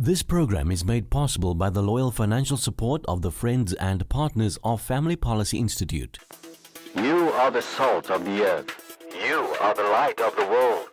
This program is made possible by the loyal financial support of the friends and partners of Family Policy Institute. You are the salt of the earth. You are the light of the world.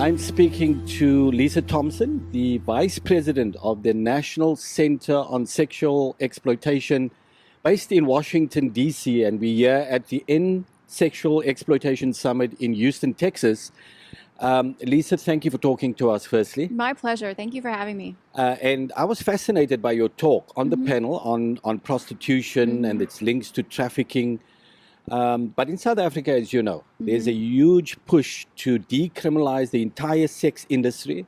I'm speaking to Lisa Thompson, the Vice President of the National Center on Sexual Exploitation, based in Washington, D.C., and we're here at the End Sexual Exploitation Summit in Houston, Texas. Lisa, thank you for talking to us, firstly. My pleasure. Thank you for having me. And I was fascinated by your talk on the panel on prostitution and its links to trafficking. But in South Africa, as you know, there's a huge push to decriminalize the entire sex industry.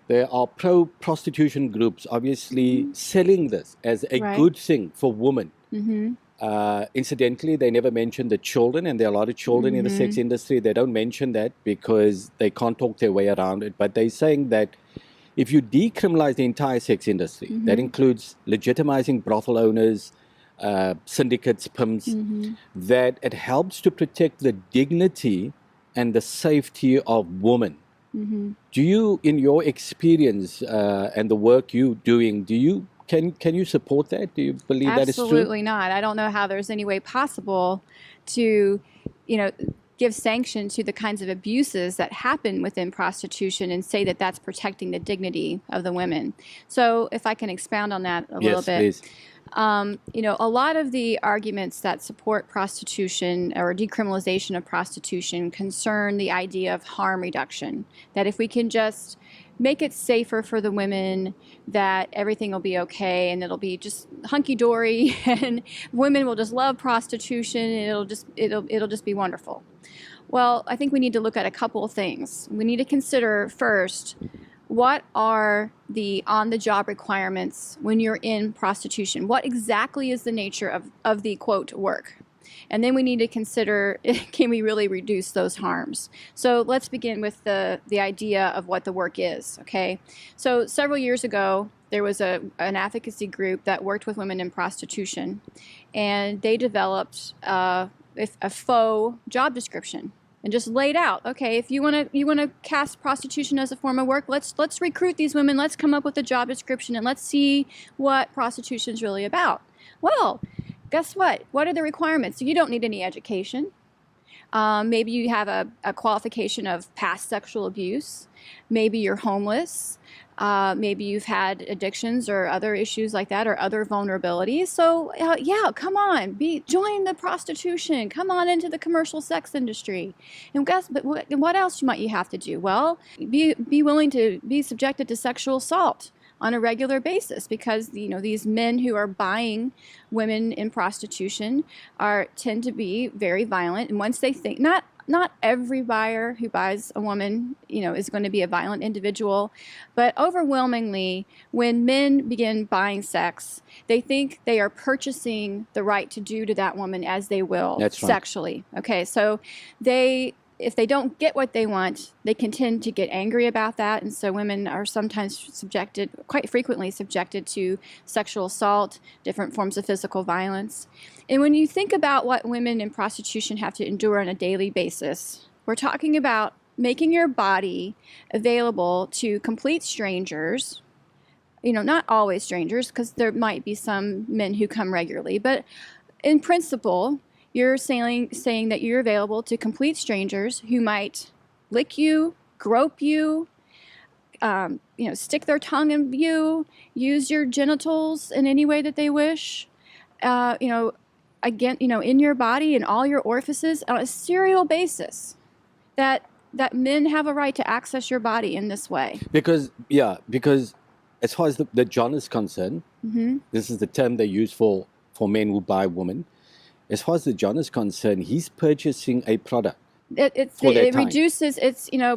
There are pro-prostitution groups obviously selling this as a good thing for women. Incidentally, they never mention the children, and there are a lot of children in the sex industry. They don't mention that because they can't talk their way around it. But they're saying that if you decriminalize the entire sex industry, that includes legitimizing brothel owners, syndicates, pimps, that it helps to protect the dignity and the safety of women. Do you, in your experience and the work you're doing, can you support that? Do you believe that is true? Absolutely not. I don't know how there's any way possible to, give sanction to the kinds of abuses that happen within prostitution and say that that's protecting the dignity of the women. So if I can expound on that a little bit. Please. A lot of the arguments that support prostitution or decriminalization of prostitution concern the idea of harm reduction, that if we can just make it safer for the women, that everything will be okay and it'll be just hunky-dory and women will just love prostitution and it'll just be wonderful. Well, I think we need to look at a couple of things. We need to consider first, what are the on-the-job requirements when you're in prostitution? What exactly is the nature of the, quote, work? And then we need to consider, can we really reduce those harms? So let's begin with the idea of what the work is, okay? So several years ago, there was an advocacy group that worked with women in prostitution, and they developed a faux job description. And just laid out, okay, if you want to cast prostitution as a form of work, let's recruit these women, let's come up with a job description, and let's see what prostitution is really about. Well, guess what? What are the requirements? You don't need any education. Maybe you have a qualification of past sexual abuse. Maybe you're homeless. Maybe you've had addictions or other issues like that, or other vulnerabilities. So yeah, come on, join the prostitution. Come on into the commercial sex industry. And what else might you have to do? Well, be willing to be subjected to sexual assault on a regular basis, because these men who are buying women in prostitution tend to be very violent, and once they think not every buyer who buys a woman, is going to be a violent individual, but overwhelmingly, when men begin buying sex, they think they are purchasing the right to do to that woman as they will. That's right. Sexually. Okay, so if they don't get what they want, they can tend to get angry about that, and so women are sometimes quite frequently subjected to sexual assault, different forms of physical violence. And when you think about what women in prostitution have to endure on a daily basis, we're talking about making your body available to complete strangers, not always strangers, because there might be some men who come regularly, but in principle, you're saying that you're available to complete strangers who might lick you, grope you, stick their tongue in you, use your genitals in any way that they wish, again, in your body and all your orifices on a serial basis. That men have a right to access your body in this way. Because as far as the John is concerned, this is the term they use for men who buy women. As far as the John is concerned, he's purchasing a product. It reduces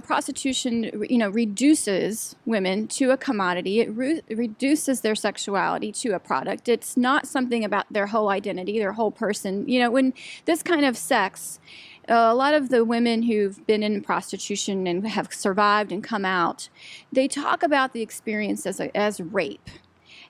prostitution. Reduces women to a commodity. It reduces their sexuality to a product. It's not something about their whole identity, their whole person. When this kind of sex a lot of the women who've been in prostitution and have survived and come out, they talk about the experience as rape.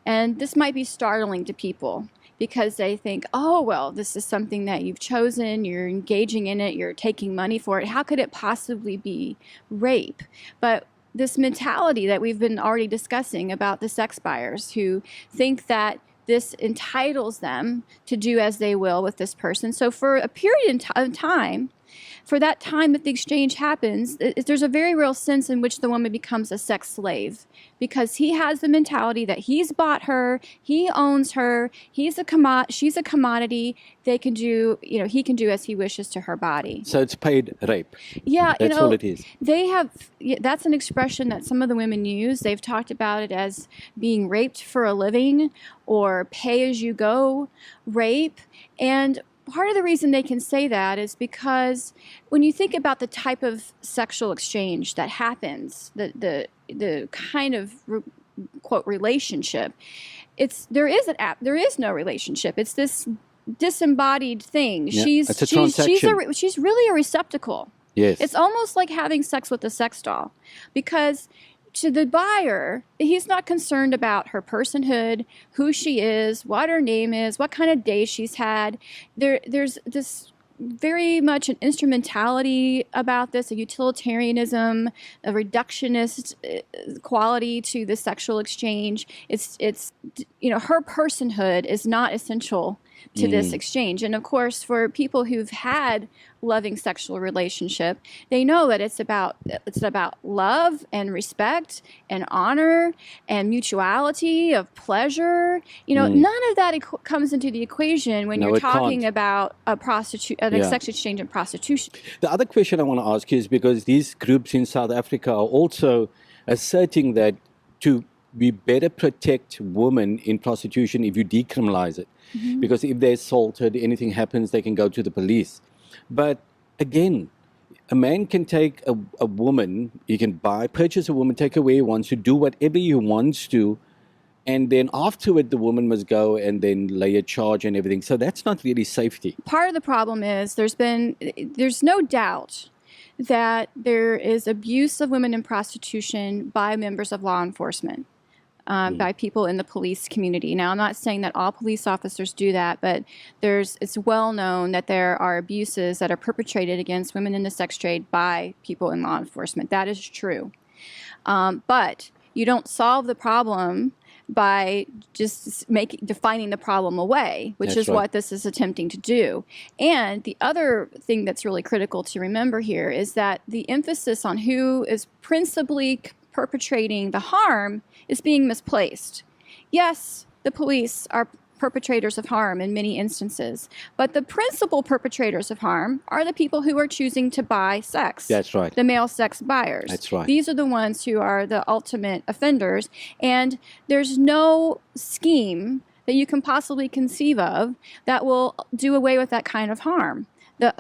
And this might be startling to people because they think, oh, well, this is something that you've chosen, you're engaging in it, you're taking money for it. How could it possibly be rape? But this mentality that we've been already discussing about the sex buyers who think that this entitles them to do as they will with this person. So for a period of time, for that time that the exchange happens, there's a very real sense in which the woman becomes a sex slave because he has the mentality that he's bought her, he owns her, she's a commodity. They can do, he can do as he wishes to her body. So it's paid rape. Yeah, That's all it is. That's an expression that some of the women use. They've talked about it as being raped for a living or pay-as-you-go rape. And part of the reason they can say that is because when you think about the type of sexual exchange that happens, the kind of quote relationship, there is no relationship. It's this disembodied thing. Yeah, it's a transaction. She's really a receptacle. Yes. It's almost like having sex with a sex doll, because to the buyer, he's not concerned about her personhood, who she is, what her name is, what kind of day she's had. There's this very much an instrumentality about this, a utilitarianism, a reductionist quality to the sexual exchange. It's her personhood is not essential to this exchange. And of course, for people who've had loving sexual relationship, they know that it's about love and respect and honor and mutuality of pleasure. None of that comes into the equation when you're talking about an sex exchange and prostitution. The other question I want to ask is, because these groups in South Africa are also asserting that we better protect women in prostitution if you decriminalize it. Mm-hmm. Because if they're assaulted, anything happens, they can go to the police. But again, a man can take a woman, he can purchase a woman, take her where he wants to, do whatever he wants to, and then afterward the woman must go and then lay a charge and everything. So that's not really safety. Part of the problem is there's no doubt that there is abuse of women in prostitution by members of law enforcement. By people in the police community. Now, I'm not saying that all police officers do that, but it's well known that there are abuses that are perpetrated against women in the sex trade by people in law enforcement. That is true. But you don't solve the problem by just defining the problem away, which is what this is attempting to do. And the other thing that's really critical to remember here is that the emphasis on who is principally perpetrating the harm is being misplaced. Yes, the police are perpetrators of harm in many instances, but the principal perpetrators of harm are the people who are choosing to buy sex. That's right. The male sex buyers. That's right. These are the ones who are the ultimate offenders, and there's no scheme that you can possibly conceive of that will do away with that kind of harm.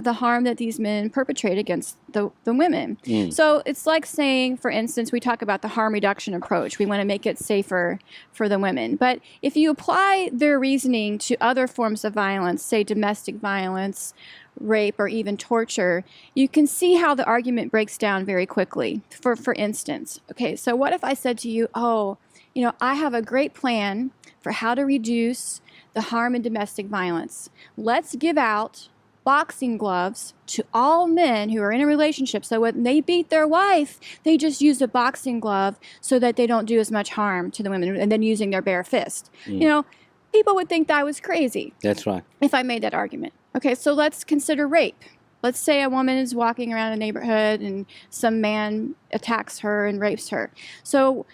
The harm that these men perpetrate against the women. So it's like saying, for instance, we talk about the harm reduction approach. We want to make it safer for the women. But if you apply their reasoning to other forms of violence, say domestic violence, rape, or even torture, you can see how the argument breaks down very quickly. For instance, okay, so what if I said to you, I have a great plan for how to reduce the harm in domestic violence. Let's give out boxing gloves to all men who are in a relationship, so when they beat their wife, they just use a boxing glove so that they don't do as much harm to the women, and then using their bare fist. People would think that I was crazy. That's right. If I made that argument. Okay, so let's consider rape. Let's say a woman is walking around a neighborhood and some man attacks her and rapes her. So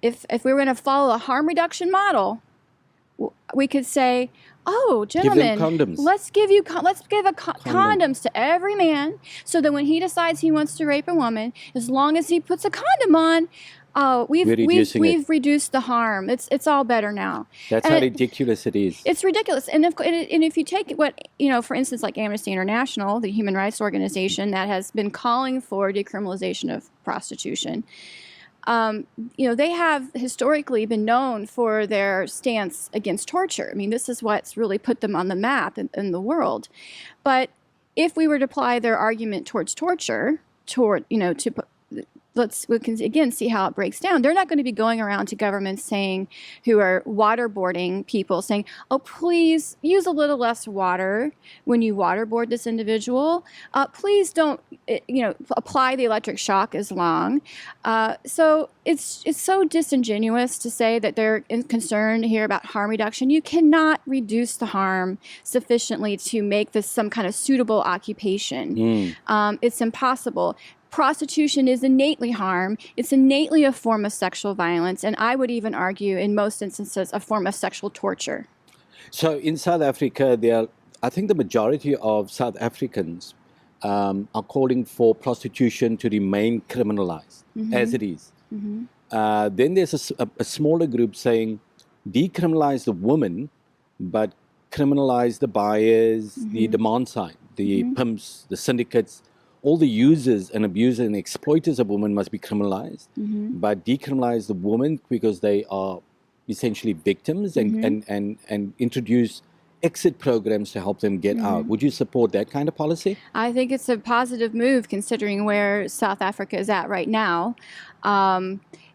if we were going to follow a harm reduction model, we could say, oh, gentlemen, let's give condoms to every man, so that when he decides he wants to rape a woman, as long as he puts a condom on, we've reduced the harm. It's all better now. That's how ridiculous it is. It's ridiculous. And if you take what, for instance, like Amnesty International, the human rights organization that has been calling for decriminalization of prostitution, they have historically been known for their stance against torture. I mean, this is what's really put them on the map in the world. But if we were to apply their argument towards torture, we can again see how it breaks down. They're not going to be going around to governments saying, who are waterboarding people, saying, oh, please use a little less water when you waterboard this individual. Please don't, apply the electric shock as long. So it's so disingenuous to say that they're concerned here about harm reduction. You cannot reduce the harm sufficiently to make this some kind of suitable occupation. It's impossible. Prostitution is innately harm. It's innately a form of sexual violence, and I would even argue, in most instances, a form of sexual torture. So in South Africa, I think the majority of South Africans are calling for prostitution to remain criminalized, as it is. Then there's a smaller group saying, decriminalize the woman, but criminalize the buyers, the demand side, the pimps, the syndicates. All the users and abusers and exploiters of women must be criminalized, but decriminalize the woman because they are essentially victims, and introduce exit programs to help them get out. Would you support that kind of policy? I think it's a positive move considering where South Africa is at right now.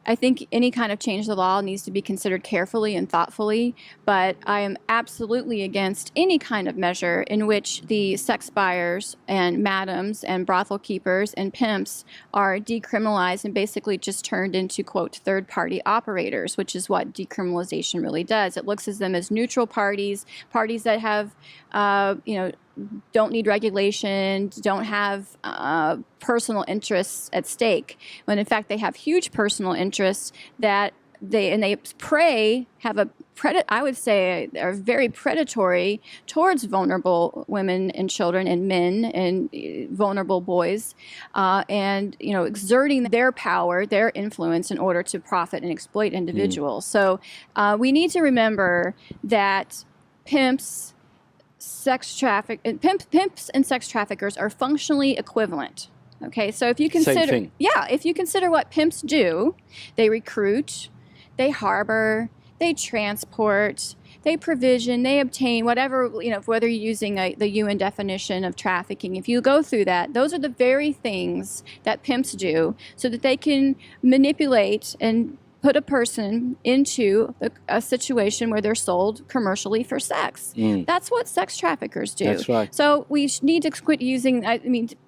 I think any kind of change to the law needs to be considered carefully and thoughtfully, but I am absolutely against any kind of measure in which the sex buyers and madams and brothel keepers and pimps are decriminalized and basically just turned into, quote, third-party operators, which is what decriminalization really does. It looks at them as neutral parties that have, don't need regulation, don't have personal interests at stake, when in fact they have huge personal interests that they I would say are very predatory towards vulnerable women and children and men and vulnerable boys, and exerting their power, their influence in order to profit and exploit individuals. So we need to remember that pimps and sex traffickers are functionally equivalent. Okay, so if you consider, if you consider what pimps do, they recruit, they harbor, they transport, they provision, they obtain, whatever, whether you're using the UN definition of trafficking. If you go through that, those are the very things that pimps do so that they can manipulate and put a person into a situation where they're sold commercially for sex. That's what sex traffickers do. That's right. So we need to quit using,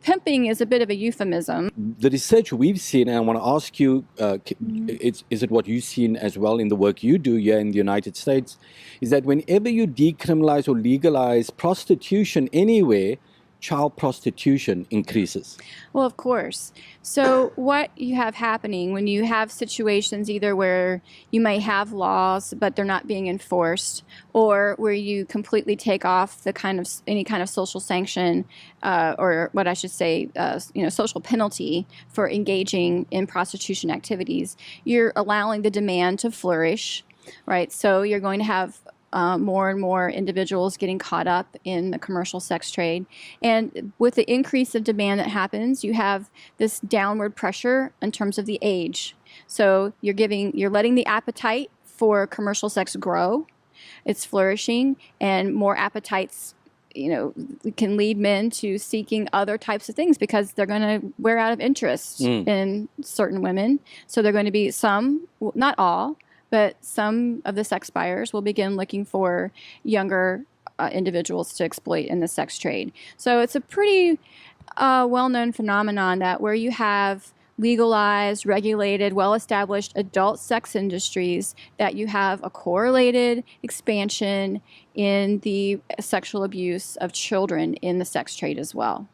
pimping is a bit of a euphemism. The research we've seen, and I want to ask you, is it what you've seen as well in the work you do here in the United States, is that whenever you decriminalize or legalize prostitution anywhere, child prostitution increases. Well, of course. So what you have happening when you have situations either where you may have laws but they're not being enforced, or where you completely take off any kind of social sanction, or what I should say, social penalty for engaging in prostitution activities, you're allowing the demand to flourish, right? So you're going to have more and more individuals getting caught up in the commercial sex trade. And with the increase of demand that happens, you have this downward pressure in terms of the age. So you're letting the appetite for commercial sex grow. It's flourishing, and more appetites can lead men to seeking other types of things because they're going to wear out of interest in certain women. So they're going to be some, not all, but some of the sex buyers will begin looking for younger individuals to exploit in the sex trade. So it's a pretty well-known phenomenon that where you have legalized, regulated, well-established adult sex industries, that you have a correlated expansion in the sexual abuse of children in the sex trade as well.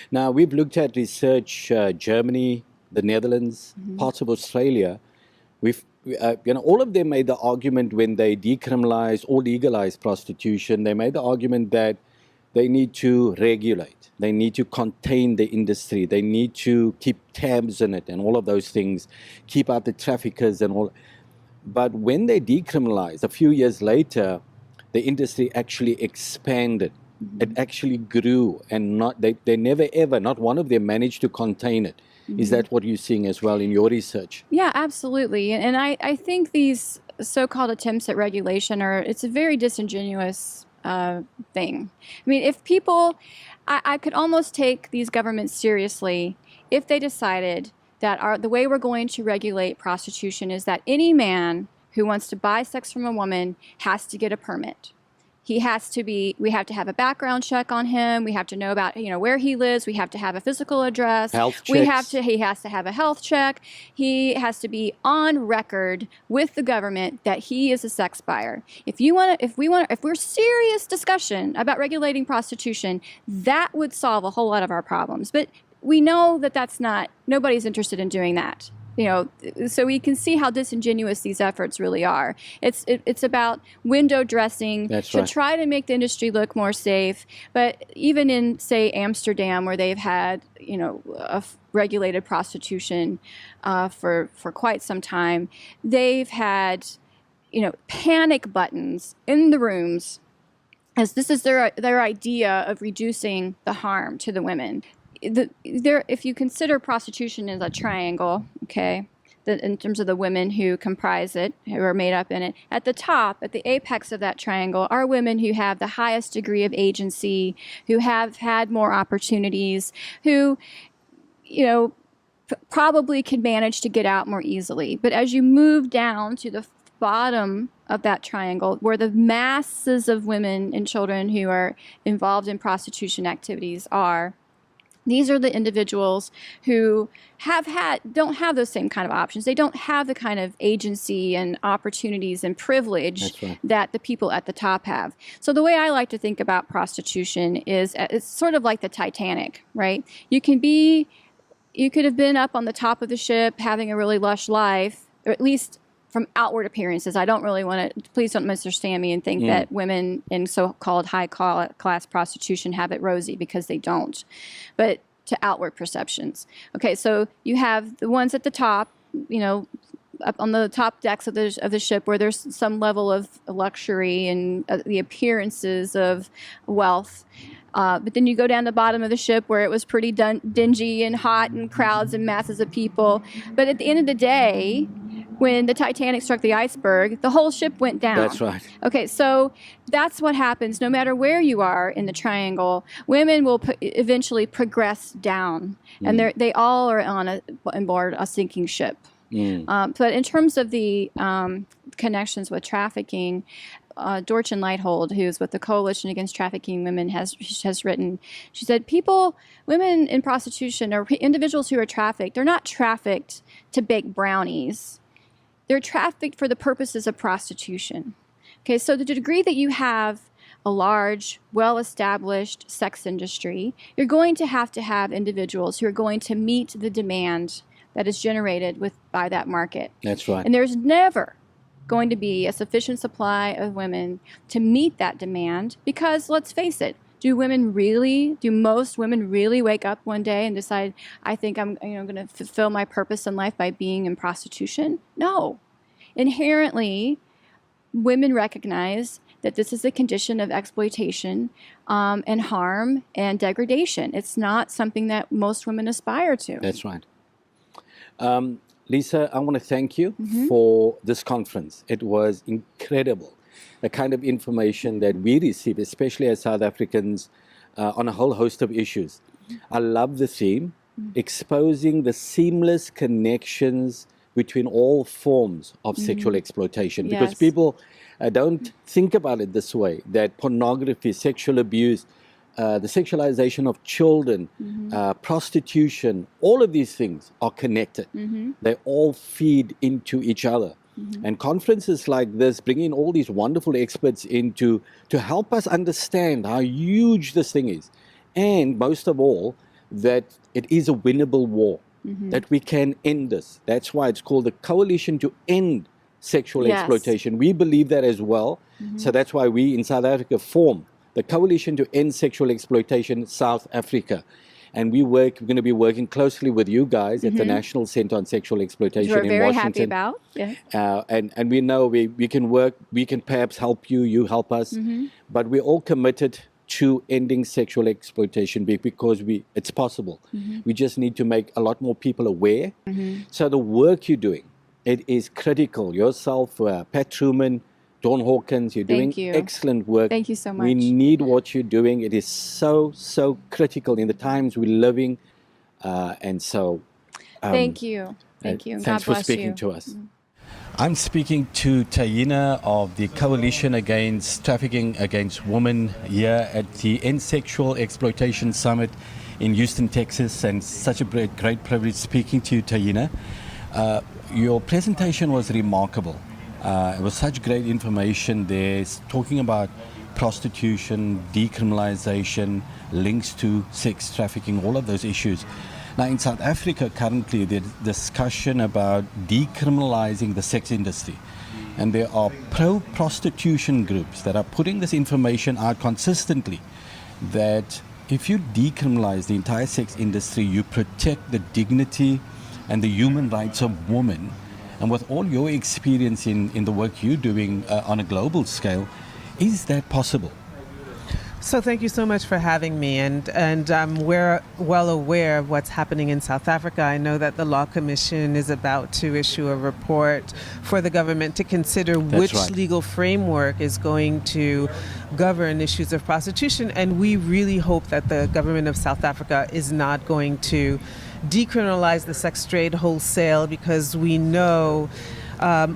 Now, we've looked at research, Germany, the Netherlands, parts of Australia. All of them made the argument when they decriminalized or legalized prostitution, they made the argument that they need to regulate, they need to contain the industry, they need to keep tabs on it and all of those things, keep out the traffickers and all. But when they decriminalized, a few years later, the industry actually expanded. It actually grew, and they never ever, not one of them managed to contain it. Is that what you're seeing as well in your research? Yeah, absolutely. And I think these so-called attempts at regulation it's a very disingenuous thing. I mean, if people, I could almost take these governments seriously if they decided that the way we're going to regulate prostitution is that any man who wants to buy sex from a woman has to get a permit. We have to have a background check on him. We have to know about, where he lives. We have to have a physical address. Health checks. He has to have a health check. He has to be on record with the government that he is a sex buyer. If we're serious discussion about regulating prostitution, that would solve a whole lot of our problems. But we know that nobody's interested in doing that. So we can see how disingenuous these efforts really are. It's about window dressing to try to make the industry look more safe. But even in, say, Amsterdam, where they've had, regulated prostitution for quite some time, they've had, panic buttons in the rooms, as this is their idea of reducing the harm to the women. If you consider prostitution as a triangle, okay, in terms of the women who comprise it, who are made up in it, at the top, at the apex of that triangle, are women who have the highest degree of agency, who have had more opportunities, who, probably can manage to get out more easily. But as you move down to the bottom of that triangle, where the masses of women and children who are involved in prostitution activities are, these are the individuals who don't have those same kind of options. They don't have the kind of agency and opportunities and privilege that the people at the top have. So the way I like to think about prostitution is it's sort of like the Titanic, right? You could have been up on the top of the ship having a really lush life, or at least from outward appearances. I don't really want to, please don't misunderstand me and think that women in so-called high-class prostitution have it rosy, because they don't. But to outward perceptions. Okay, so you have the ones at the top, up on the top decks of the ship, where there's some level of luxury and the appearances of wealth. But then you go down the bottom of the ship, where it was pretty dingy and hot and crowds and masses of people. But at the end of the day, when the Titanic struck the iceberg, the whole ship went down. That's right. Okay, so that's what happens. No matter where you are in the triangle, women will eventually progress down, and they all are on board a sinking ship. But in terms of the connections with trafficking, Dorchen Leithold, who's with the Coalition Against Trafficking Women, has written. She said, women in prostitution, or individuals who are trafficked, they're not trafficked to bake brownies. They're trafficked for the purposes of prostitution. Okay, so to the degree that you have a large, well-established sex industry, you're going to have individuals who are going to meet the demand that is generated by that market. That's right. And there's never going to be a sufficient supply of women to meet that demand, because let's face it, do most women really wake up one day and decide, I think I'm going to fulfill my purpose in life by being in prostitution? No. Inherently, women recognize that this is a condition of exploitation and harm and degradation. It's not something that most women aspire to. That's right. Lisa, I want to thank you for this conference. It was incredible, the kind of information that we receive, especially as South Africans, on a whole host of issues. I love the theme, exposing the seamless connections between all forms of sexual exploitation. Because people don't think about it this way, that pornography, sexual abuse, the sexualization of children, prostitution, all of these things are connected. They all feed into each other. And conferences like this bring in all these wonderful experts to help us understand how huge this thing is. And most of all, that it is a winnable war, that we can end this. That's why it's called the Coalition to End Sexual Exploitation. We believe that as well. So that's why we in South Africa form the Coalition to End Sexual Exploitation South Africa. And we're going to be working closely with you guys at the National Center on Sexual Exploitation in Washington. We're very happy about. Yeah. And we know we can work, we can perhaps help you, you help us. But we're all committed to ending sexual exploitation because it's possible. We just need to make a lot more people aware. So the work you're doing, it is critical. Yourself, Pat Truman, Dawn Hawkins, you're doing Thank you. excellent work. Thank you so We much. need what you're doing. It is so, so critical in the times we're living. And so, Thank you. Thank you. And thanks God for bless speaking you. to us. I'm speaking to Taina of the Coalition Against Trafficking Against Women here at the End Sexual Exploitation Summit in Houston, Texas, and such a great privilege speaking to you, Taina. Your presentation was remarkable. It was such great information there, talking about prostitution, decriminalization, links to sex trafficking, all of those issues. Now, in South Africa, currently, there's discussion about decriminalizing the sex industry. And there are pro-prostitution groups that are putting this information out consistently, that if you decriminalize the entire sex industry, you protect the dignity and the human rights of women. And with all your experience in the work you're doing on a global scale, is that possible? So thank you so much for having me, and we're well aware of what's happening in South Africa. I know that the Law Commission is about to issue a report for the government to consider which legal framework is going to govern issues of prostitution, and we really hope that the government of South Africa is not going to decriminalize the sex trade wholesale, because we know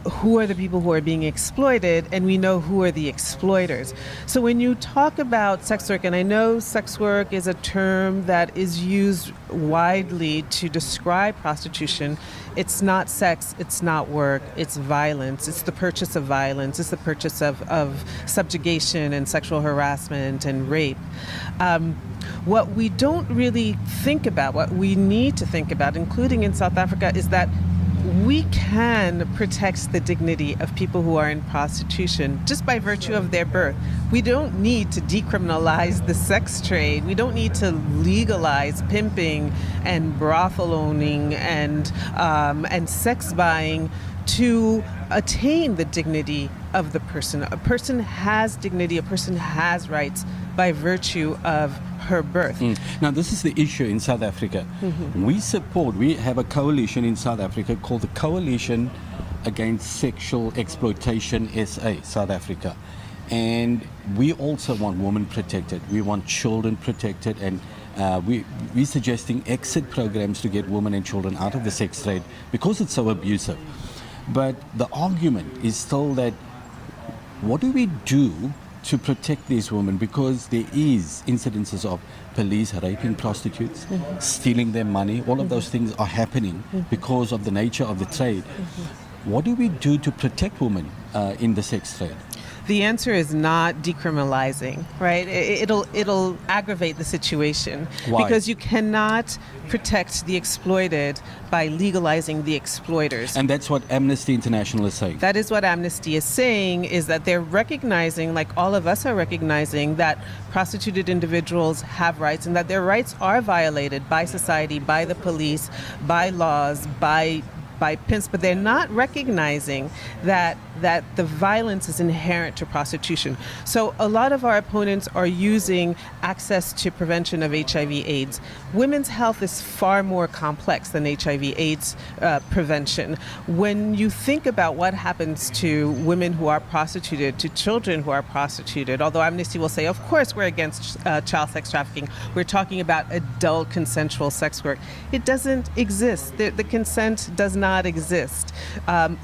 who are the people who are being exploited, and we know who are the exploiters. So when you talk about sex work, and I know sex work is a term that is used widely to describe prostitution, it's not sex, it's not work, it's violence, it's the purchase of violence, it's the purchase of subjugation and sexual harassment and rape. What we don't really think about, what we need to think about, including in South Africa, is that we can protect the dignity of people who are in prostitution just by virtue of their birth. We don't need to decriminalize the sex trade. We don't need to legalize pimping and brothel owning and sex buying to attain the dignity of the person. A person has dignity, a person has rights by virtue of her birth. Now, this is the issue in South Africa. We have a coalition in South Africa called the Coalition Against Sexual Exploitation SA, South Africa. And we also want women protected. We want children protected, and we're suggesting exit programs to get women and children out of the sex trade because it's so abusive. But the argument is still that, what do we do to protect these women? Because there is incidences of police raping prostitutes, stealing their money. All of those things are happening because of the nature of the trade. What do we do to protect women in the sex trade? The answer is not decriminalizing, right? It'll aggravate the situation. Why? Because you cannot protect the exploited by legalizing the exploiters. And that's what Amnesty International is saying. That is what Amnesty is saying, is that they're recognizing, like all of us are recognizing, that prostituted individuals have rights, and that their rights are violated by society, by the police, by laws, by pimps, but they're not recognizing that the violence is inherent to prostitution. So a lot of our opponents are using access to prevention of HIV/AIDS. Women's health is far more complex than HIV/AIDS prevention. When you think about what happens to women who are prostituted, to children who are prostituted, although Amnesty will say, of course, we're against child sex trafficking, we're talking about adult consensual sex work. It doesn't exist. The consent does not exist.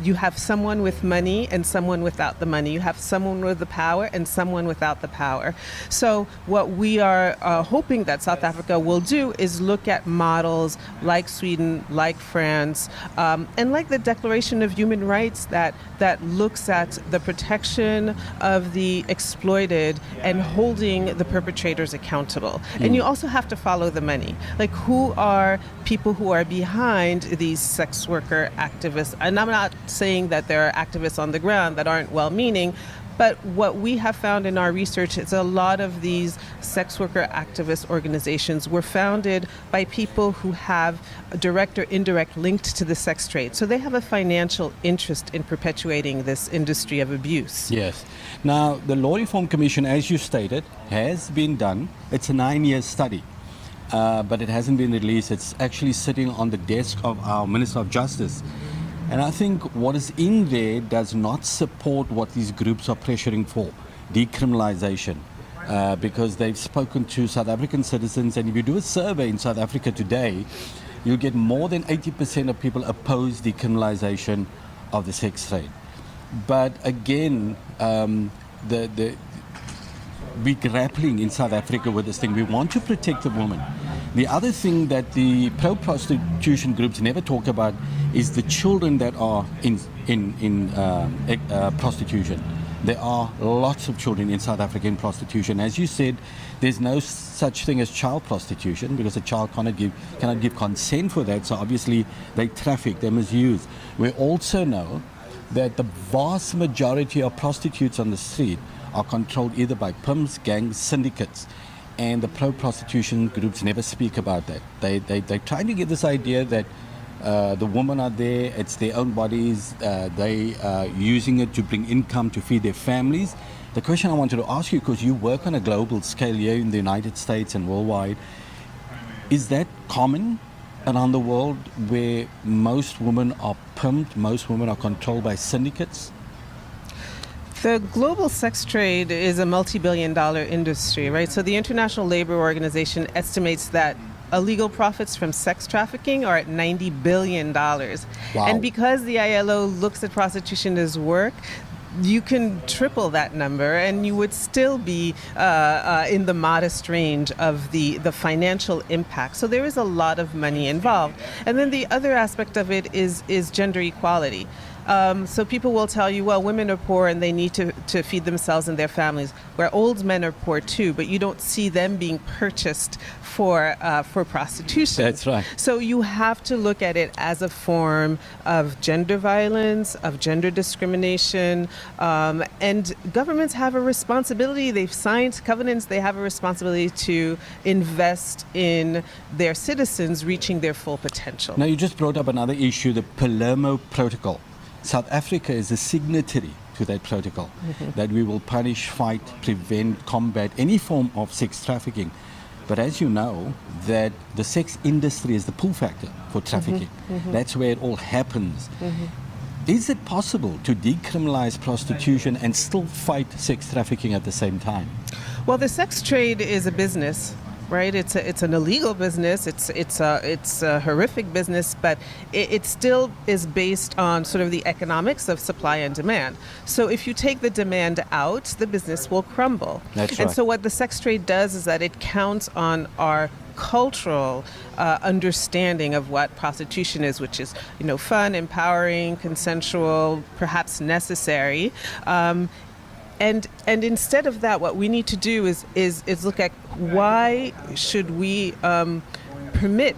You have someone with money and someone without the money. You have someone with the power and someone without the power. So what we are hoping that South Africa will do is look at models like Sweden, like France, and like the Declaration of Human Rights that looks at the protection of the exploited and holding the perpetrators accountable. And you also have to follow the money. Like, who are people who are behind these sex worker activists? And I'm not saying that there are activists on the ground that aren't well-meaning, but what we have found in our research is a lot of these sex worker activist organizations were founded by people who have a direct or indirect linked to the sex trade. So they have a financial interest in perpetuating this industry of abuse. Yes. Now, the Law Reform Commission, as you stated, has been done. It's a 9-year study, but it hasn't been released. It's actually sitting on the desk of our Minister of Justice. And I think what is in there does not support what these groups are pressuring for, decriminalization. Because they've spoken to South African citizens, and if you do a survey in South Africa today, you'll get more than 80% of people oppose decriminalization of the sex trade. But again, we're grappling in South Africa with this thing. We want to protect the woman. The other thing that the pro-prostitution groups never talk about is the children that are in prostitution. There are lots of children in South Africa in prostitution. As you said, there's no such thing as child prostitution because a child cannot give consent for that. So obviously they traffic, they misuse. We also know that the vast majority of prostitutes on the street are controlled either by pimps, gangs, syndicates. And the pro-prostitution groups never speak about that. They're trying to get this idea that the women are there, it's their own bodies, they are using it to bring income to feed their families. The question I wanted to ask you, because you work on a global scale here in the United States and worldwide, is that common around the world where most women are pimped, most women are controlled by syndicates? The global sex trade is a multi-billion-dollar industry, right? So the International Labor Organization estimates that illegal profits from sex trafficking are at $90 billion. Wow. And because the ILO looks at prostitution as work, you can triple that number and you would still be in the modest range of the financial impact. So there is a lot of money involved. And then the other aspect of it is gender equality. So people will tell you, well, women are poor and they need to feed themselves and their families, where old men are poor too, but you don't see them being purchased for prostitution. That's right. So you have to look at it as a form of gender violence, of gender discrimination, and governments have a responsibility. They've signed covenants. They have a responsibility to invest in their citizens reaching their full potential. Now, you just brought up another issue, the Palermo Protocol. South Africa is a signatory to that protocol, that we will punish, fight, prevent, combat any form of sex trafficking. But as you know, that the sex industry is the pull factor for trafficking. That's where it all happens. Is it possible to decriminalize prostitution and still fight sex trafficking at the same time? Well, the sex trade is a business, right? It's an illegal business. It's a horrific business, but it still is based on sort of the economics of supply and demand. So if you take the demand out, the business will crumble. That's and right. so what the sex trade does is that it counts on our cultural understanding of what prostitution is, which is, fun, empowering, consensual, perhaps necessary. And instead of that, what we need to do is look at why should we permit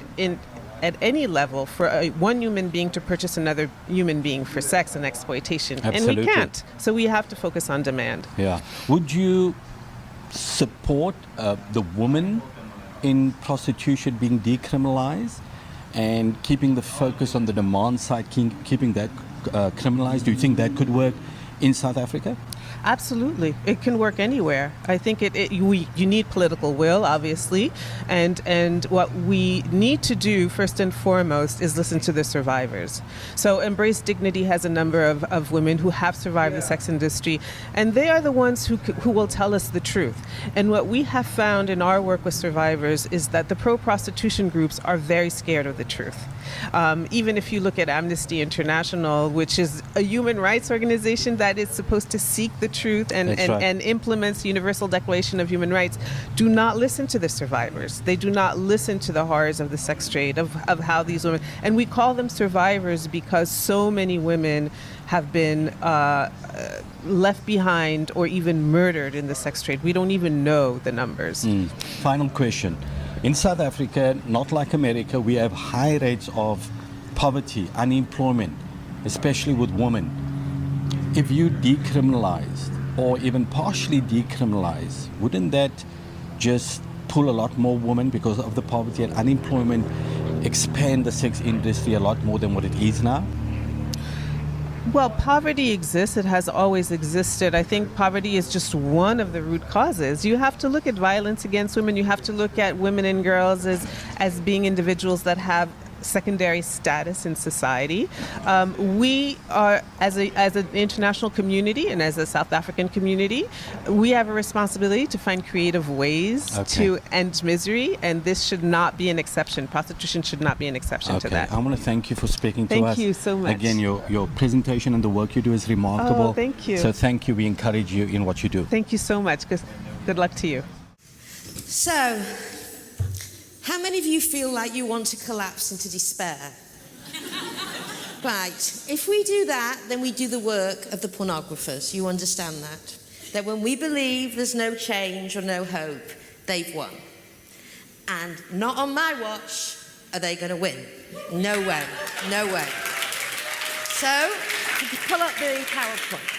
at any level for one human being to purchase another human being for sex and exploitation. Absolutely. And we can't. So we have to focus on demand. Yeah. Would you support the woman in prostitution being decriminalized and keeping the focus on the demand side, keeping that criminalized? Do you think that could work in South Africa? Absolutely. It can work anywhere. I think you need political will, obviously, and what we need to do first and foremost is listen to the survivors. So Embrace Dignity has a number of women who have survived the sex industry, and they are the ones who will tell us the truth. And what we have found in our work with survivors is that the pro-prostitution groups are very scared of the truth. Even if you look at Amnesty International, which is a human rights organization that is supposed to seek the truth and implements the Universal Declaration of Human Rights, do not listen to the survivors. They do not listen to the horrors of the sex trade, of how these women, and we call them survivors because so many women have been left behind or even murdered in the sex trade. We don't even know the numbers. Final question. In South Africa, not like America, we have high rates of poverty, unemployment, especially with women. If you decriminalized or even partially decriminalize, wouldn't that just pull a lot more women because of the poverty and unemployment, expand the sex industry a lot more than what it is now? Well, poverty exists. It has always existed. I think poverty is just one of the root causes. You have to look at violence against women. You have to look at women and girls as being individuals that have secondary status in society. We are, as an international community and as a South African community, we have a responsibility to find creative ways to end misery, and this should not be an exception. Prostitution should not be an exception to that. I want to thank you for speaking to us. Thank you so much. Again, your presentation and the work you do is remarkable. Oh, thank you. So thank you. We encourage you in what you do. Thank you so much. Good luck to you. So, how many of you feel like you want to collapse into despair? Right, if we do that, then we do the work of the pornographers. You understand that? That when we believe there's no change or no hope, they've won. And not on my watch are they going to win. No way, no way. So, pull up the PowerPoint.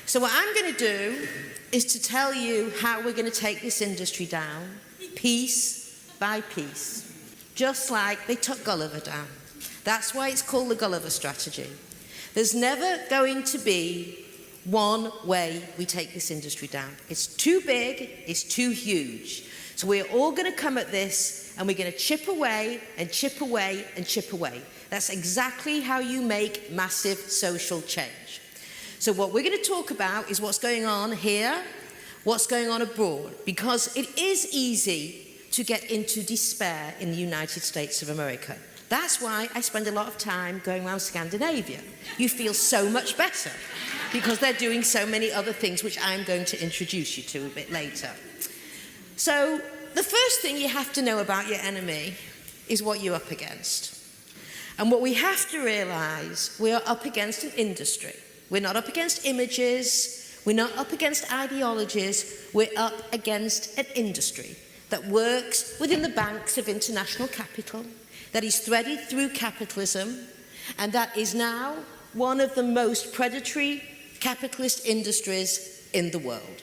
So what I'm going to do is to tell you how we're going to take this industry down, piece by piece, just like they took Gulliver down. That's why it's called the Gulliver strategy. There's never going to be one way we take this industry down. It's too big, it's too huge. So we're all going to come at this and we're going to chip away and chip away and chip away. That's exactly how you make massive social change. So what we're going to talk about is what's going on here, what's going on abroad, because it is easy to get into despair in the United States of America. That's why I spend a lot of time going around Scandinavia. You feel so much better because they're doing so many other things which I'm going to introduce you to a bit later. So the first thing you have to know about your enemy is what you're up against. And what we have to realize, we are up against an industry. We're not up against images, we're not up against ideologies, we're up against an industry that works within the banks of international capital, that is threaded through capitalism, and that is now one of the most predatory capitalist industries in the world.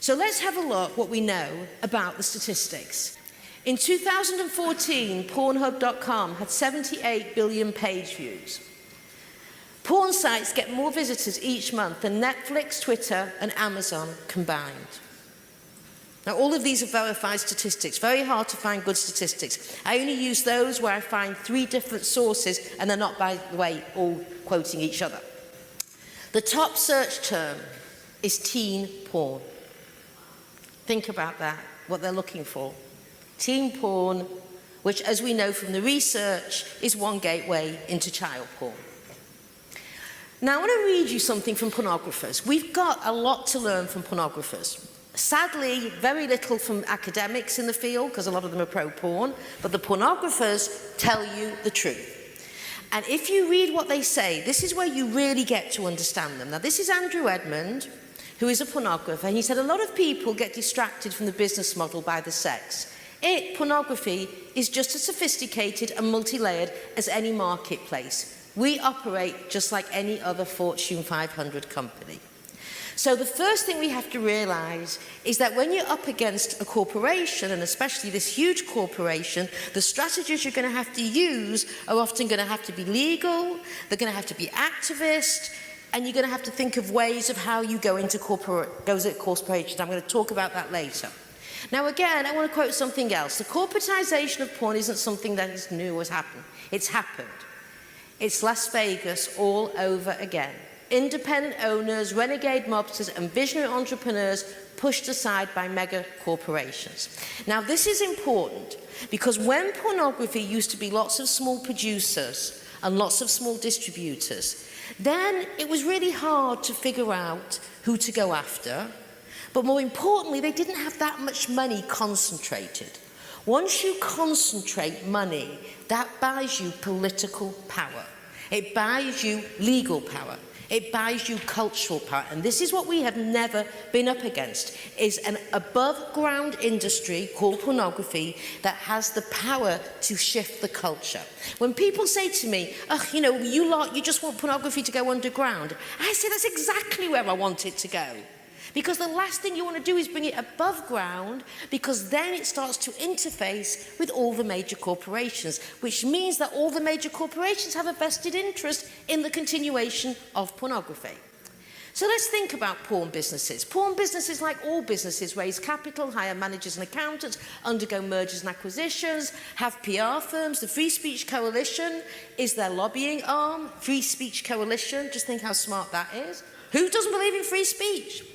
So let's have a look what we know about the statistics. In 2014, Pornhub.com had 78 billion page views. Porn sites get more visitors each month than Netflix, Twitter, and Amazon combined. Now, all of these are verified statistics. Very hard to find good statistics. I only use those where I find 3 different sources, and they're not, by the way, all quoting each other. The top search term is teen porn. Think about that, what they're looking for. Teen porn, which, as we know from the research, is one gateway into child porn. Now, I want to read you something from pornographers. We've got a lot to learn from pornographers. Sadly, very little from academics in the field, because a lot of them are pro-porn, but the pornographers tell you the truth. And if you read what they say, this is where you really get to understand them. Now, this is Andrew Edmond, who is a pornographer, and he said a lot of people get distracted from the business model by the sex. Pornography, is just as sophisticated and multi-layered as any marketplace. We operate just like any other Fortune 500 company. So the first thing we have to realize is that when you're up against a corporation, and especially this huge corporation, the strategies you're going to have to use are often going to have to be legal, they're going to have to be activist, and you're going to have to think of ways of how you go into corporations. I'm going to talk about that later. Now again, I want to quote something else. The corporatization of porn isn't something that is new or has happened. It's happened. It's Las Vegas all over again. Independent owners, renegade mobsters, and visionary entrepreneurs pushed aside by mega corporations. Now, this is important because when pornography used to be lots of small producers and lots of small distributors, then it was really hard to figure out who to go after. But more importantly, they didn't have that much money concentrated. Once you concentrate money, that buys you political power. It buys you legal power. It buys you cultural power. And this is what we have never been up against, is an above-ground industry called pornography that has the power to shift the culture. When people say to me, oh, you know, you just want pornography to go underground, I say that's exactly where I want it to go. Because the last thing you want to do is bring it above ground, because then it starts to interface with all the major corporations, which means that all the major corporations have a vested interest in the continuation of pornography. So let's think about porn businesses. Porn businesses, like all businesses, raise capital, hire managers and accountants, undergo mergers and acquisitions, have PR firms. The Free Speech Coalition is their lobbying arm. Free Speech Coalition, just think how smart that is. Who doesn't believe in free speech?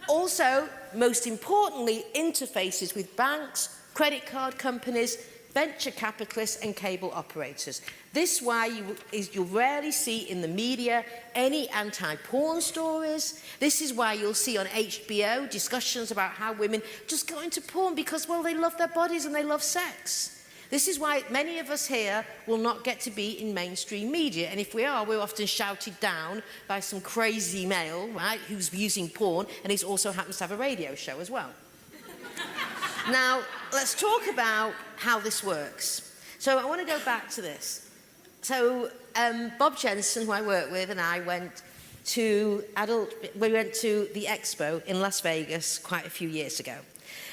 Also, most importantly, interfaces with banks, credit card companies, venture capitalists and cable operators. This is why you'll rarely see in the media any anti-porn stories. This is why you'll see on HBO discussions about how women just go into porn because, well, they love their bodies and they love sex. This is why many of us here will not get to be in mainstream media. And if we are, we're often shouted down by some crazy male, right, who's using porn and he also happens to have a radio show as well. Now, let's talk about how this works. So I want to go back to this. So Bob Jensen, who I work with, and I went to the Expo in Las Vegas quite a few years ago.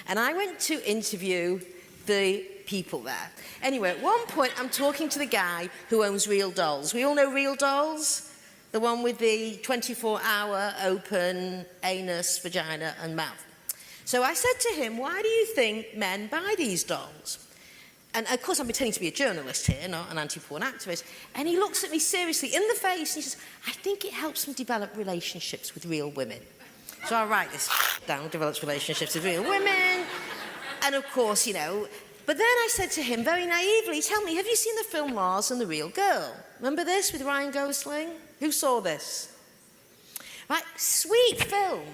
And I went to interview the people there. Anyway, at one point, I'm talking to the guy who owns Real Dolls. We all know Real Dolls? The one with the 24-hour open anus, vagina, and mouth. So I said to him, why do you think men buy these dolls? And of course, I'm pretending to be a journalist here, not an anti-porn activist. And he looks at me seriously in the face and he says, I think it helps them develop relationships with real women. So I write this down, develops relationships with real women. And of course, you know, but then I said to him very naively, tell me, have you seen the film Lars and the Real Girl? Remember this with Ryan Gosling? Who saw this? Right, sweet film.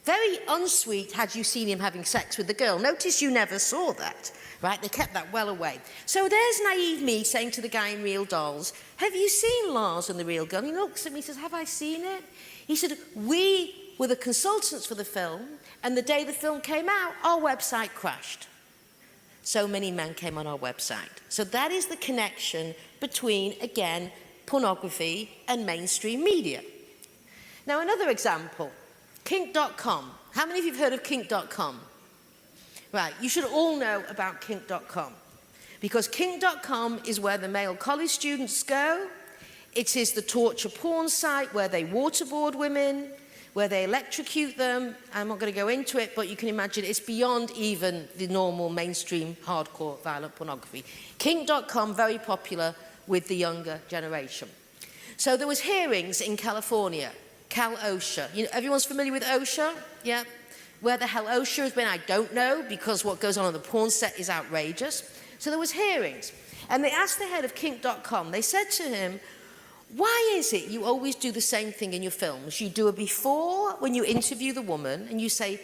Very unsweet had you seen him having sex with the girl. Notice you never saw that, right? They kept that well away. So there's naive me saying to the guy in Real Dolls, have you seen Lars and the Real Girl? And he looks at me and says, have I seen it? He said, we were the consultants for the film, and the day the film came out, our website crashed. So many men came on our website. So that is the connection between, again, pornography and mainstream media. Now, another example. Kink.com. How many of you have heard of Kink.com? Right, you should all know about Kink.com. Because Kink.com is where the male college students go. It is the torture porn site where they waterboard women, where they electrocute them. I'm not going to go into it, but you can imagine it's beyond even the normal mainstream hardcore violent pornography. Kink.com, very popular with the younger generation. So there was hearings in California. Cal OSHA. You know, everyone's familiar with OSHA? Yeah? Where the hell OSHA has been, I don't know, because what goes on the porn set is outrageous. So there was hearings. And they asked the head of Kink.com, they said to him, why is it you always do the same thing in your films? You do a before when you interview the woman and you say,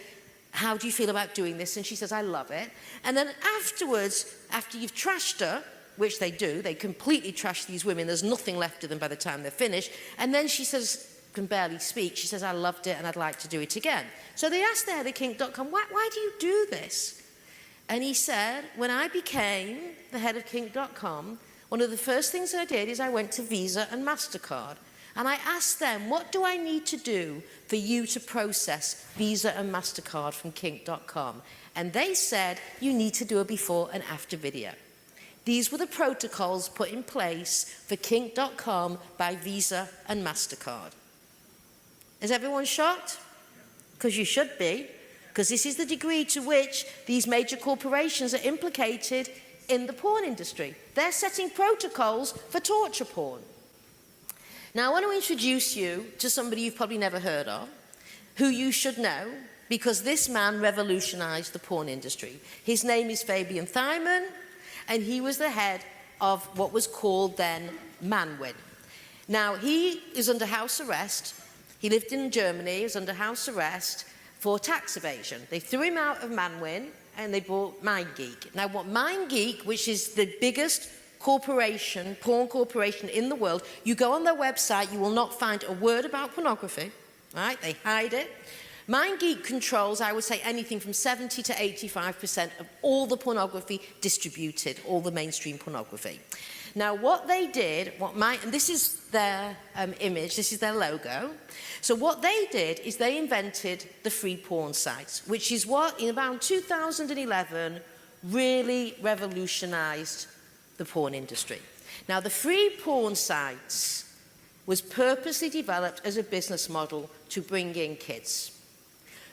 how do you feel about doing this? And she says, I love it. And then afterwards, after you've trashed her, which they do, they completely trash these women, there's nothing left of them by the time they're finished. And then she says, can barely speak. She says, I loved it and I'd like to do it again. So they asked the head of Kink.com, why do you do this? And he said, when I became the head of Kink.com, one of the first things I did is I went to Visa and MasterCard. And I asked them, what do I need to do for you to process Visa and MasterCard from Kink.com? And they said, you need to do a before and after video. These were the protocols put in place for Kink.com by Visa and MasterCard. Is everyone shocked? Because you should be, because this is the degree to which these major corporations are implicated in the porn industry. They're setting protocols for torture porn. Now, I want to introduce you to somebody you've probably never heard of, who you should know, because this man revolutionized the porn industry. His name is Fabian Thyman, and he was the head of what was called then Manwin. Now, he is under house arrest. He lived in Germany, he was under house arrest for tax evasion. They threw him out of Manwin and they bought MindGeek. Now what MindGeek, which is the biggest corporation, porn corporation in the world, you go on their website, you will not find a word about pornography, right? They hide it. MindGeek controls, I would say, anything from 70 to 85% of all the pornography distributed, all the mainstream pornography. Now, what they did, and this is their image, this is their logo. So what they did is they invented the free porn sites, which is what, in about 2011, really revolutionized the porn industry. Now, the free porn sites was purposely developed as a business model to bring in kids.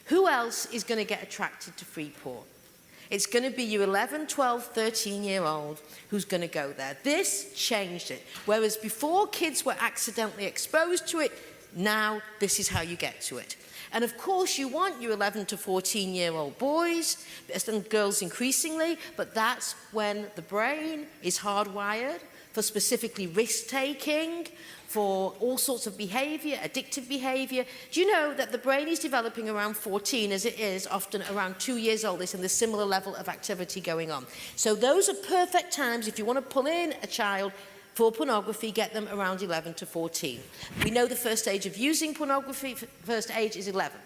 Who else is going to get attracted to free porn? It's going to be your 11, 12, 13-year-old who's going to go there. This changed it. Whereas before kids were accidentally exposed to it, now this is how you get to it. And of course you want your 11 to 14-year-old boys and girls increasingly, but that's when the brain is hardwired for specifically risk-taking, for all sorts of behavior, addictive behavior. Do you know that the brain is developing around 14, as it is often around 2 years old, and there's a similar level of activity going on. So those are perfect times if you want to pull in a child for pornography, get them around 11 to 14. We know the first age of using pornography, first age is 11.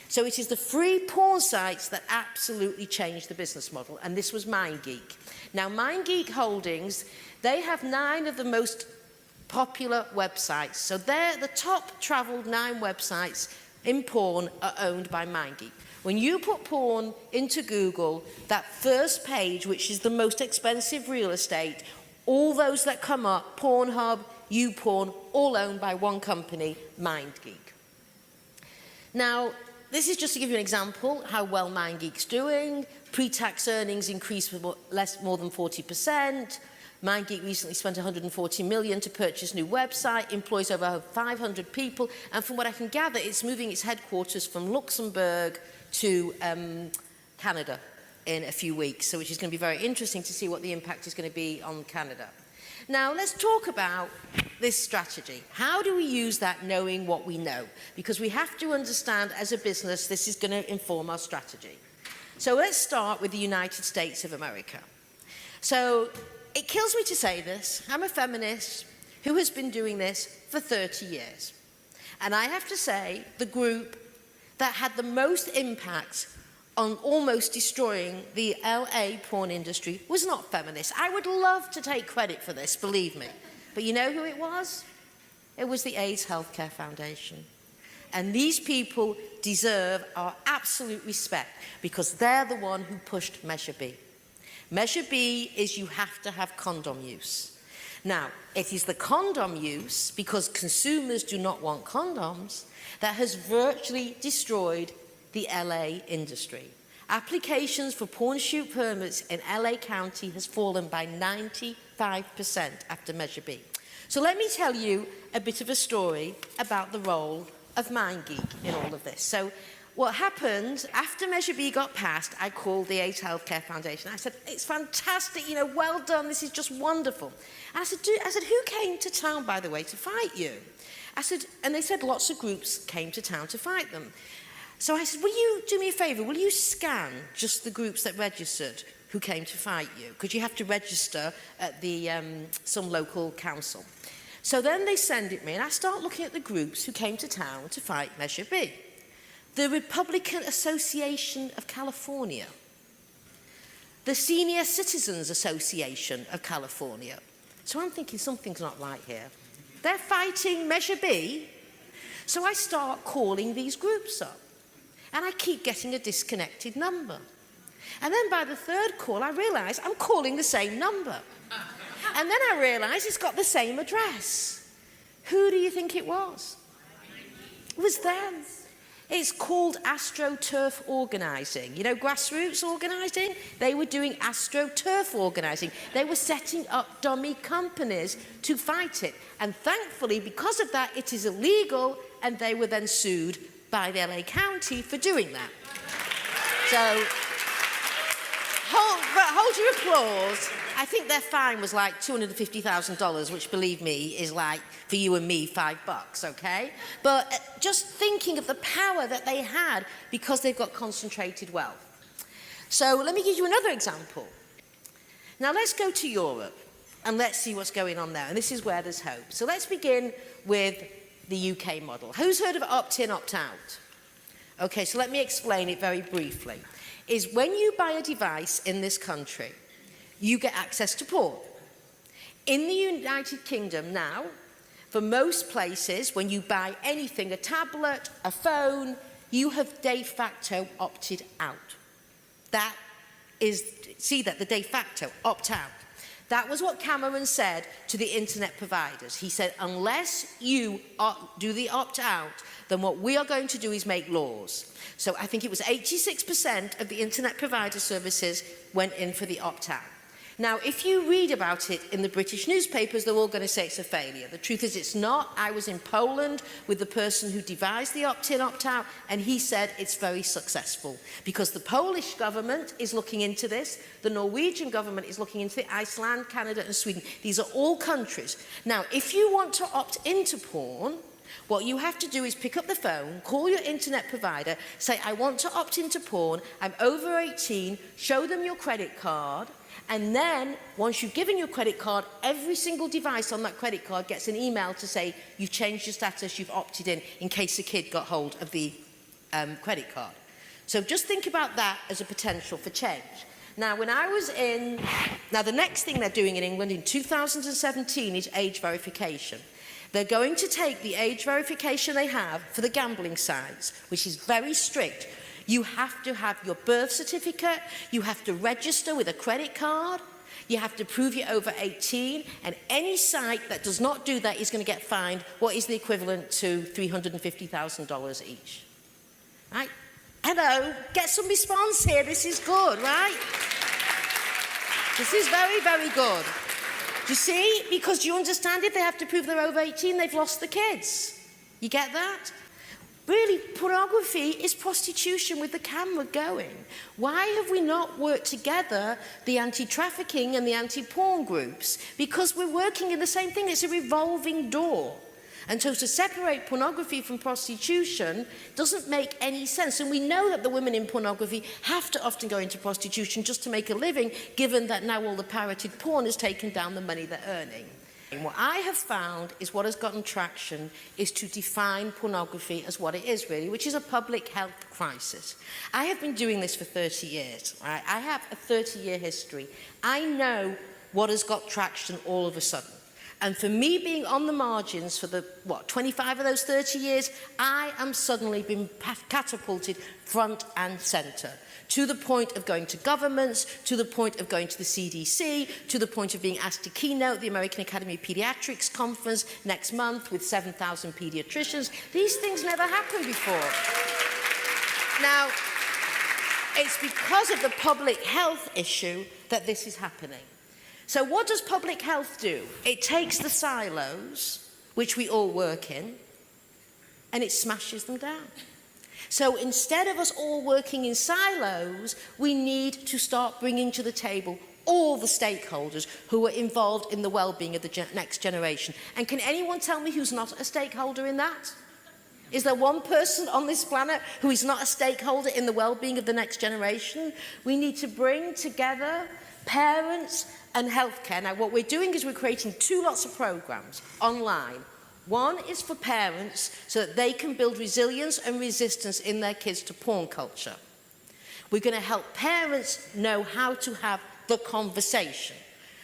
So it is the free porn sites that absolutely changed the business model, and this was MindGeek. Now, MindGeek Holdings, they have 9 of the most popular websites. So they're the top traveled 9 websites in porn are owned by MindGeek. When you put porn into Google, that first page, which is the most expensive real estate, all those that come up, Pornhub, YouPorn, all owned by one company, MindGeek. Now, this is just to give you an example how well MindGeek's doing. Pre-tax earnings increased with more than 40%. MindGeek recently spent $140 million to purchase a new website, employs over 500 people, and from what I can gather, it's moving its headquarters from Luxembourg to Canada in a few weeks, so which is going to be very interesting to see what the impact is going to be on Canada. Now, let's talk about this strategy. How do we use that knowing what we know? Because we have to understand as a business, this is going to inform our strategy. So let's start with the United States of America. So it kills me to say this. I'm a feminist who has been doing this for 30 years. And I have to say, the group that had the most impact on almost destroying the LA porn industry was not feminist. I would love to take credit for this, believe me. But you know who it was? It was the AIDS Healthcare Foundation. And these people deserve our absolute respect because they're the one who pushed Measure B. Measure B is you have to have condom use. Now, it is the condom use, because consumers do not want condoms, that has virtually destroyed the LA industry. Applications for porn shoot permits in LA County has fallen by 95% after Measure B. So let me tell you a bit of a story about the role of MindGeek in all of this. So what happened, after Measure B got passed, I called the AIDS Healthcare Foundation. I said, it's fantastic, you know, well done, this is just wonderful. And I said, who came to town, by the way, to fight you? I said, and they said lots of groups came to town to fight them. So I said, will you do me a favor, will you scan just the groups that registered who came to fight you? Because you have to register at the some local council. So then they send it me, and I start looking at the groups who came to town to fight Measure B. The Republican Association of California, the Senior Citizens Association of California. So I'm thinking something's not right here. They're fighting Measure B. So I start calling these groups up, and I keep getting a disconnected number. And then by the third call, I realize I'm calling the same number. And then I realize it's got the same address. Who do you think it was? It was them. It's called AstroTurf organizing. You know, grassroots organizing? They were doing AstroTurf organizing. They were setting up dummy companies to fight it. And thankfully, because of that, it is illegal, and they were then sued by the LA County for doing that. So, hold your applause. I think their fine was like $250,000, which, believe me, is like, for you and me, $5, okay? But just thinking of the power that they had because they've got concentrated wealth. So let me give you another example. Now let's go to Europe and let's see what's going on there. And this is where there's hope. So let's begin with the UK model. Who's heard of opt-in, opt-out? Okay, so let me explain it very briefly. Is when you buy a device in this country, you get access to porn. In the United Kingdom now, for most places, when you buy anything, a tablet, a phone, you have de facto opted out. That is, see that, the de facto opt out. That was what Cameron said to the internet providers. He said, unless you do the opt-out, then what we are going to do is make laws. So I think it was 86% of the internet provider services went in for the opt-out. Now, if you read about it in the British newspapers, they're all going to say it's a failure. The truth is it's not. I was in Poland with the person who devised the opt-in, opt-out, and he said it's very successful because the Polish government is looking into this, the Norwegian government is looking into it, Iceland, Canada, and Sweden. These are all countries. Now, if you want to opt into porn, what you have to do is pick up the phone, call your internet provider, say, I want to opt into porn, I'm over 18, show them your credit card, and then, once you've given your credit card, every single device on that credit card gets an email to say, you've changed your status, you've opted in case a kid got hold of the credit card. So just think about that as a potential for change. Now, now the next thing they're doing in England in 2017 is age verification. They're going to take the age verification they have for the gambling sites, which is very strict. You have to have your birth certificate, you have to register with a credit card, you have to prove you're over 18, and any site that does not do that is going to get fined what is the equivalent to $350,000 each. Right? Hello, get some response here, this is good, right? This is very, very good. Do you see? Because you understand if they have to prove they're over 18, they've lost the kids. You get that? Really, pornography is prostitution with the camera going. Why have we not worked together, the anti-trafficking and the anti-porn groups? Because we're working in the same thing. It's a revolving door. And so to separate pornography from prostitution doesn't make any sense. And we know that the women in pornography have to often go into prostitution just to make a living, given that now all the pirated porn has taken down the money they're earning. And what I have found is what has gotten traction is to define pornography as what it is really, which is a public health crisis. I have been doing this for 30 years, right? I have a 30-year history. I know what has got traction all of a sudden. And for me being on the margins for the, 25 of those 30 years, I am suddenly been catapulted front and centre. To the point of going to governments, to the point of going to the CDC, to the point of being asked to keynote the American Academy of Pediatrics conference next month with 7,000 pediatricians. These things never happened before. Now, it's because of the public health issue that this is happening. So what does public health do? It takes the silos, which we all work in, and it smashes them down. So instead of us all working in silos, we need to start bringing to the table all the stakeholders who are involved in the well-being of the next generation. And can anyone tell me who's not a stakeholder in that? Is there one person on this planet who is not a stakeholder in the well-being of the next generation? We need to bring together parents and healthcare. Now, what we're doing is we're creating two lots of programs online. One is for parents so that they can build resilience and resistance in their kids to porn culture. We're going to help parents know how to have the conversation.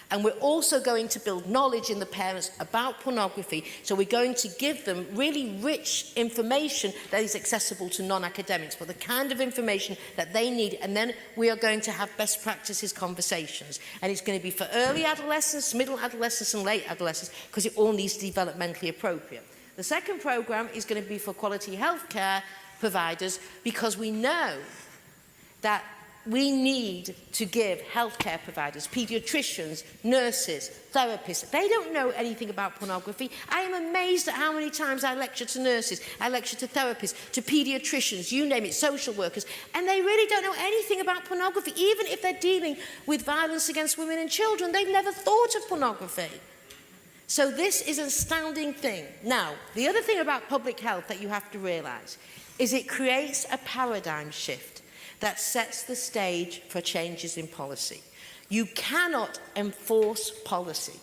And we're also going to build knowledge in the parents about pornography. So we're going to give them really rich information that is accessible to non-academics, but the kind of information that they need. And then we are going to have best practices conversations. And it's going to be for early adolescence, middle adolescence, and late adolescence, because it all needs to be developmentally appropriate. The second program is going to be for quality healthcare providers, because we know that we need to give healthcare providers, pediatricians, nurses, therapists. They don't know anything about pornography. I am amazed at how many times I lecture to nurses, I lecture to therapists, to pediatricians, you name it, social workers, and they really don't know anything about pornography. Even if they're dealing with violence against women and children, they've never thought of pornography. So this is an astounding thing. Now, the other thing about public health that you have to realize is it creates a paradigm shift that sets the stage for changes in policy. You cannot enforce policy.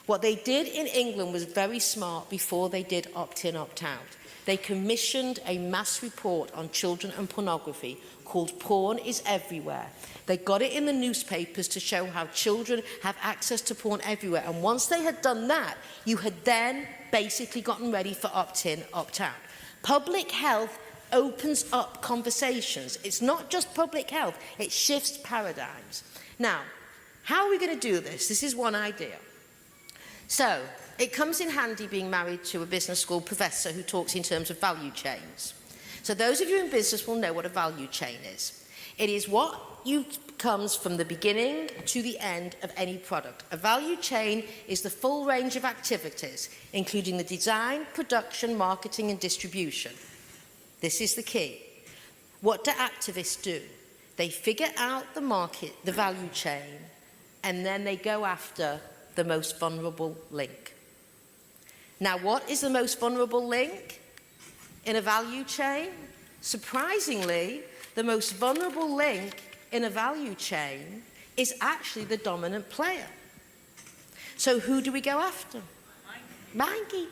What they did in England was very smart before they did opt-in, opt-out. They commissioned a mass report on children and pornography called Porn is Everywhere. They got it in the newspapers to show how children have access to porn everywhere. And once they had done that, you had then basically gotten ready for opt-in, opt-out. Public health opens up conversations. It's not just public health, it shifts paradigms. Now, How are we going to do this? This is one idea. So, it comes in handy being married to a business school professor who talks in terms of value chains. So those of you in business will know what a value chain is. It is what comes from the beginning to the end of any product. A value chain is the full range of activities, including the design, production, marketing, and distribution. This is the key. What do activists do? They figure out the market, the value chain, and then they go after the most vulnerable link. Now, what is the most vulnerable link in a value chain? Surprisingly, the most vulnerable link in a value chain is actually the dominant player. So who do we go after? Maggie.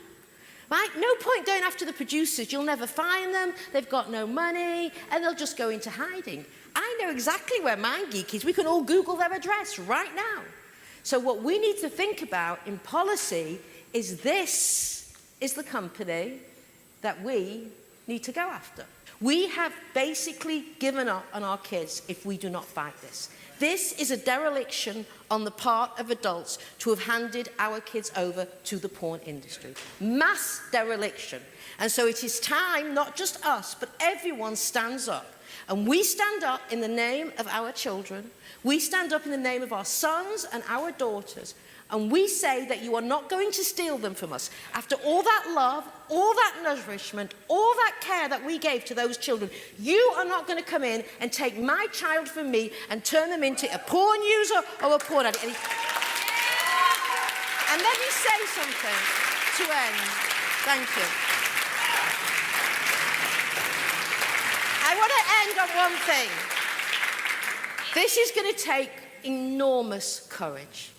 Right? No point going after the producers. You'll never find them. They've got no money, and they'll just go into hiding. I know exactly where MindGeek is. We can all Google their address right now. So what we need to think about in policy is this is the company that we need to go after. We have basically given up on our kids if we do not fight this. This is a dereliction on the part of adults to have handed our kids over to the porn industry. Mass dereliction. And so it is time, not just us, but everyone stands up. And we stand up in the name of our children. We stand up in the name of our sons and our daughters. And we say that you are not going to steal them from us. After all that love, all that nourishment, all that care that we gave to those children, you are not going to come in and take my child from me and turn them into a porn user or a porn addict. And let me say something to end. Thank you. I want to end on one thing. This is going to take enormous courage.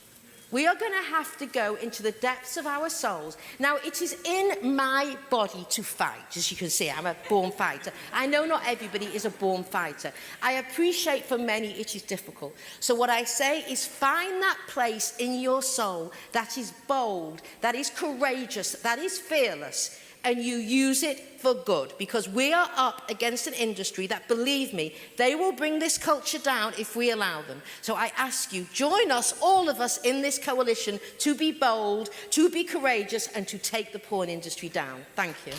We are going to have to go into the depths of our souls. Now, it is in my body to fight. As you can see, I'm a born fighter. I know not everybody is a born fighter. I appreciate for many it is difficult. So what I say is find that place in your soul that is bold, that is courageous, that is fearless, and you use it for good, because we are up against an industry that, believe me, they will bring this culture down if we allow them. So I ask you, join us, all of us in this coalition, to be bold, to be courageous, and to take the porn industry down. Thank you.